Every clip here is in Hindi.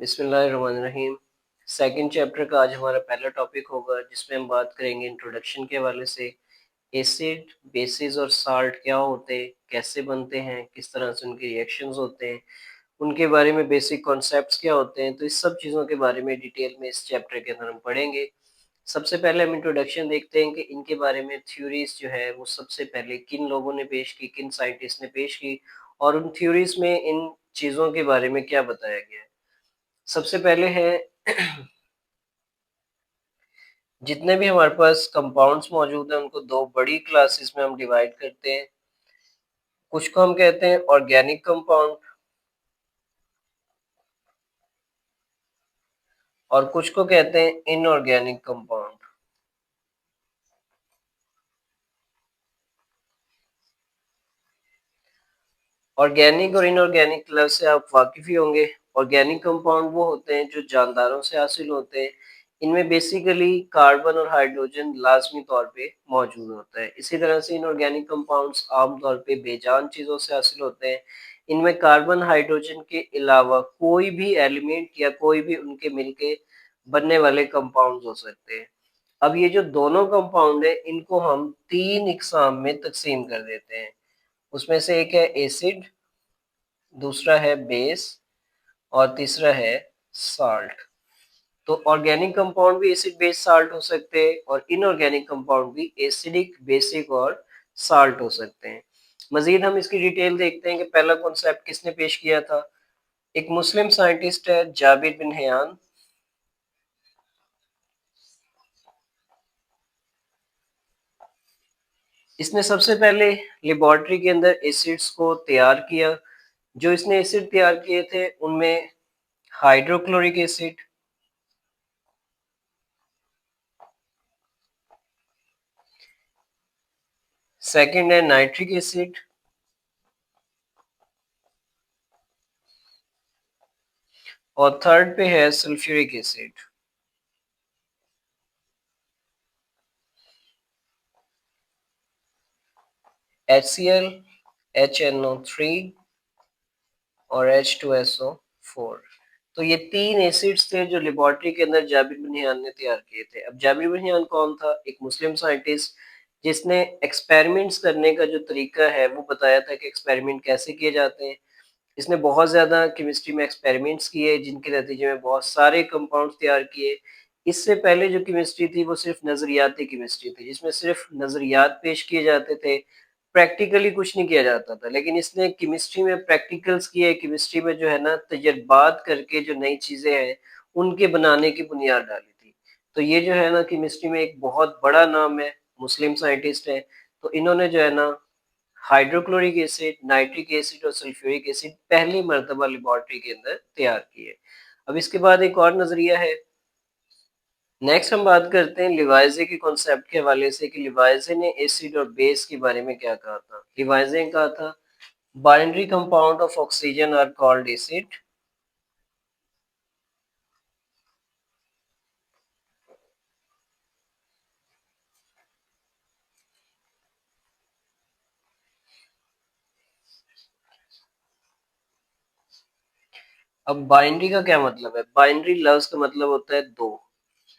बिस्मिल्लाहिर्रहमानिर्रहीम। सेकंड चैप्टर का आज हमारा पहला टॉपिक होगा जिसमें हम बात करेंगे इंट्रोडक्शन के हवाले से एसिड, बेसिस और साल्ट क्या होते हैं, कैसे बनते हैं, किस तरह से उनके रिएक्शंस होते हैं, उनके बारे में बेसिक कॉन्सेप्ट्स क्या होते हैं। तो इस सब चीज़ों के बारे में डिटेल में इस चैप्टर के अंदर हम पढ़ेंगे। सबसे पहले हम इंट्रोडक्शन देखते हैं कि इनके बारे में थ्योरीज जो है वो सबसे पहले किन लोगों ने पेश की, किन साइंटिस्ट ने पेश की और उन थ्योरीज में इन चीज़ों के बारे में क्या बताया गया है। सबसे पहले है जितने भी हमारे पास कंपाउंड्स मौजूद हैं उनको दो बड़ी क्लासेस में हम डिवाइड करते हैं। कुछ को हम कहते हैं ऑर्गेनिक कंपाउंड और कुछ को कहते हैं इनऑर्गेनिक कंपाउंड। ऑर्गेनिक और इनऑर्गेनिक लफ्ज से आप वाकिफ ही होंगे। ऑर्गेनिक कंपाउंड वो होते हैं जो जानदारों से हासिल होते हैं। इनमें बेसिकली कार्बन और हाइड्रोजन लाजमी तौर पे मौजूद होता है। इसी तरह से इनऑर्गेनिक कंपाउंड्स आमतौर पे बेजान चीज़ों से हासिल होते हैं। इनमें कार्बन हाइड्रोजन के अलावा कोई भी एलिमेंट या कोई भी उनके मिलके बनने वाले कंपाउंड्स हो सकते हैं। अब ये जो दोनों कंपाउंड है इनको हम तीन इकसाम में तकसीम कर देते हैं। उसमें से एक है एसिड, दूसरा है बेस और तीसरा है साल्ट। तो ऑर्गेनिक कंपाउंड भी एसिड बेस साल्ट हो सकते हैं और इनऑर्गेनिक कंपाउंड भी एसिडिक, बेसिक और साल्ट हो सकते हैं। मजीद हम इसकी डिटेल देखते हैं कि पहला कॉन्सेप्ट किसने पेश किया था। एक मुस्लिम साइंटिस्ट है जाबिर बिन हयान। इसने सबसे पहले लेबोरेटरी के अंदर एसिड्स को तैयार किया। जो इसने एसिड तैयार किए थे उनमें हाइड्रोक्लोरिक एसिड, सेकंड है नाइट्रिक एसिड और थर्ड पे है सल्फ्यूरिक एसिड। HCl, HNO3 और H2SO4। तो ये तीन एसिड्स थे जो लेबोरेटरी के अंदर जाबिर बिन हयान ने तैयार किए थे। अब जाबिर बिन हयान कौन था? एक मुस्लिम साइंटिस्ट जिसने एक्सपेरिमेंट्स करने का जो तरीका है वो बताया था कि एक्सपेरिमेंट कैसे किए जाते हैं। इसने बहुत ज़्यादा केमिस्ट्री में एक्सपेरिमेंट्स किए जिनके नतीजे में बहुत सारे कंपाउंड्स तैयार किए। इससे पहले जो केमिस्ट्री थी वो सिर्फ नज़रियाती केमिस्ट्री थी जिसमें सिर्फ नज़रियात पेश किए जाते थे, प्रैक्टिकली कुछ नहीं किया जाता था। लेकिन इसने केमिस्ट्री में प्रैक्टिकल्स किए, केमिस्ट्री में जो है ना तजर्बात करके जो नई चीज़ें हैं उनके बनाने की बुनियाद डाली थी। तो ये जो है ना केमिस्ट्री में एक बहुत बड़ा नाम है, मुस्लिम साइंटिस्ट है। तो इन्होंने जो है ना हाइड्रोक्लोरिक एसिड, नाइट्रिक एसिड और सल्फ्यूरिक एसिड पहली मर्तबा लेबोरेटरी के अंदर तैयार किए। अब इसके बाद एक और नजरिया है। नेक्स्ट हम बात करते हैं लिवाइजे के कॉन्सेप्ट के हवाले से कि लिवाइजे ने एसिड और बेस के बारे में क्या कहा था। लिवाइजे ने कहा था binary compound of oxygen are called acid. अब बाइनरी का क्या मतलब है? बाइनरी लफ्ज का मतलब होता है दो।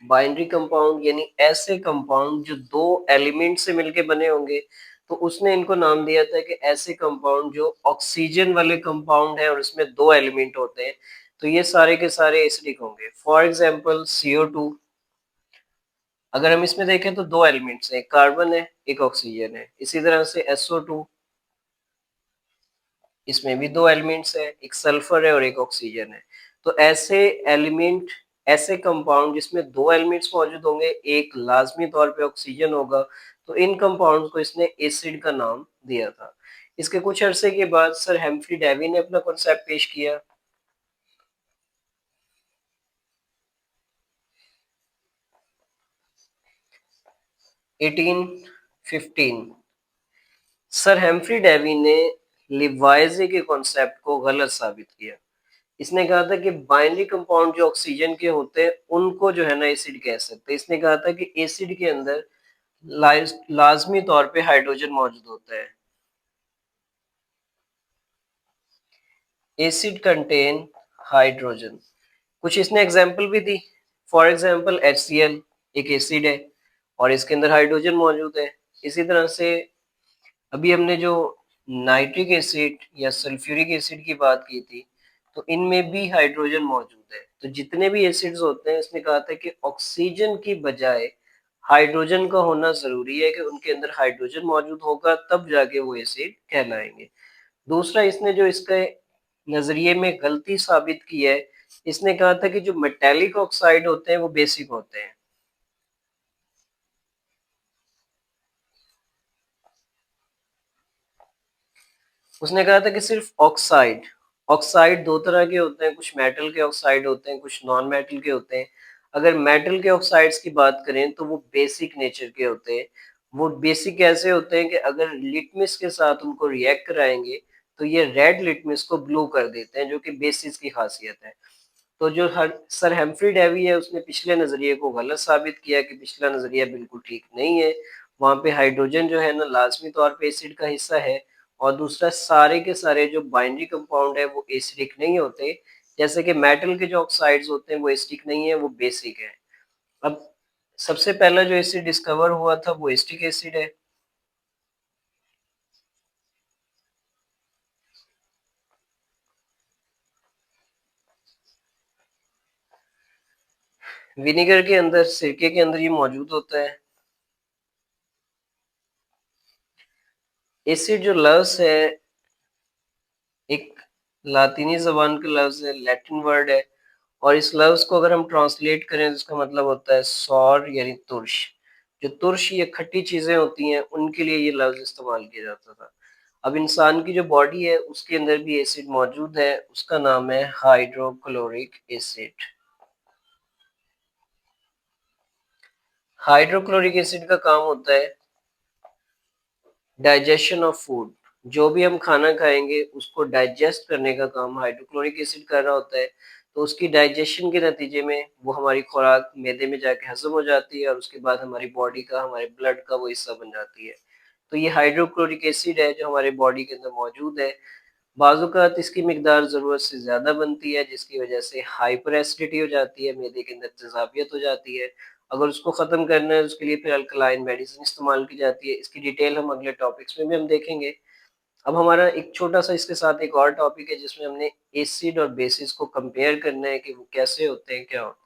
बाइनरी कंपाउंड यानी ऐसे कंपाउंड जो दो एलिमेंट से मिलके बने होंगे। तो उसने इनको नाम दिया था कि ऐसे कंपाउंड जो ऑक्सीजन वाले कंपाउंड है और इसमें दो एलिमेंट होते हैं तो ये सारे के सारे एसिडिक होंगे। For example CO2। अगर हम इसमें देखें तो दो एलिमेंट्स हैं, एक कार्बन है एक ऑक्सीजन है। इसी तरह से SO2, इसमें भी दो एलिमेंट्स हैं, एक सल्फर है और एक ऑक्सीजन है। तो ऐसे एलिमेंट, ऐसे कंपाउंड जिसमें दो एलिमेंट्स मौजूद होंगे, एक लाजमी तौर पे ऑक्सीजन होगा, तो इन कंपाउंड्स को इसने एसिड का नाम दिया था। इसके कुछ अरसे के बाद सर हेम्फ्री डेवी ने अपना कॉन्सेप्ट पेश किया। 1815 सर हेम्फ्री डेवी ने लिवाइजे के कॉन्सेप्ट को गलत साबित किया। इसने कहा था कि बाइनरी कंपाउंड जो ऑक्सीजन के होते हैं उनको जो है ना एसिड कह सकते हैं। इसने कहा था कि एसिड के अंदर लाजमी तौर पे हाइड्रोजन मौजूद होता है। Acid contain hydrogen. कुछ इसने एग्जाम्पल भी दी। फॉर एग्जाम्पल HCl एक एसिड है और इसके अंदर हाइड्रोजन मौजूद है। इसी तरह से अभी हमने जो नाइट्रिक एसिड या सल्फ्यूरिक एसिड की बात की थी, तो इनमें भी हाइड्रोजन मौजूद है। तो जितने भी एसिड्स होते हैं, इसने कहा था कि ऑक्सीजन की बजाय हाइड्रोजन का होना ज़रूरी है, कि उनके अंदर हाइड्रोजन मौजूद होगा तब जाके वो एसिड कहलाएँगे। दूसरा, इसने जो इसके नज़रिए में गलती साबित की है, इसने कहा था कि जो मेटालिक ऑक्साइड होते हैं वो बेसिक होते हैं। उसने कहा था कि सिर्फ ऑक्साइड ऑक्साइड दो तरह के होते हैं, कुछ मेटल के ऑक्साइड होते हैं, कुछ नॉन मेटल के होते हैं। अगर मेटल के ऑक्साइड्स की बात करें तो वो बेसिक नेचर के होते हैं। वो बेसिक ऐसे होते हैं कि अगर लिटमस के साथ उनको रिएक्ट कराएंगे तो ये रेड लिटमस को ब्लू कर देते हैं, जो कि बेसिस की खासियत है। तो जो हर सर हेम्फ्री डेवी है, उसने पिछले नजरिए को गलत साबित किया कि पिछला नजरिया बिल्कुल ठीक नहीं है। वहां पे हाइड्रोजन जो है ना लाजमी तौर पे एसिड का हिस्सा है, और दूसरा सारे के सारे जो बाइनरी कंपाउंड है वो एसिडिक नहीं होते। जैसे कि मेटल के जो ऑक्साइड्स होते हैं वो एसिडिक नहीं है, वो बेसिक है। अब सबसे पहला जो एसिड डिस्कवर हुआ था वो एसिटिक एसिड है। विनेगर के अंदर, सिरके के अंदर ये मौजूद होता है। एसिड जो लफ्ज है, एक लातीनी ज़बान का लफ्ज़ है, लैटिन वर्ड है, और इस लफ्ज़ को अगर हम ट्रांसलेट करें तो इसका मतलब होता है सौर यानी तुर्श। जो तुर्श या खट्टी चीज़ें होती हैं उनके लिए ये लफ्ज़ इस्तेमाल किया जाता था। अब इंसान की जो बॉडी है उसके अंदर भी एसिड मौजूद है, उसका नाम है हाइड्रोक्लोरिक एसिड। हाइड्रोक्लोरिक एसिड का काम होता है डाइजेशन ऑफ फूड। जो भी हम खाना खाएंगे उसको डाइजेस्ट करने का काम हाइड्रोक्लोरिक एसिड कर रहा होता है। तो उसकी डाइजेशन के नतीजे में वो हमारी खुराक मैदे में जाके हजम हो जाती है, और उसके बाद हमारी बॉडी का, हमारे ब्लड का वो हिस्सा बन जाती है। तो ये हाइड्रोक्लोरिक एसिड है जो हमारे बॉडी के अंदर मौजूद है। बाज़-औक़ात इसकी मिकदार ज़रूरत से ज़्यादा बनती है, जिसकी वजह से हाइपर एसिडिटी हो जाती है, मैदे के अंदर तेज़ाबियत हो जाती है। अगर उसको ख़त्म करना है, उसके लिए फिर अल्कलाइन मेडिसिन इस्तेमाल की जाती है। इसकी डिटेल हम अगले टॉपिक्स में भी हम देखेंगे। अब हमारा एक छोटा-सा इसके साथ एक और टॉपिक है जिसमें हमने एसिड और बेसिस को कंपेयर करना है कि वो कैसे होते हैं, क्या होते हैं।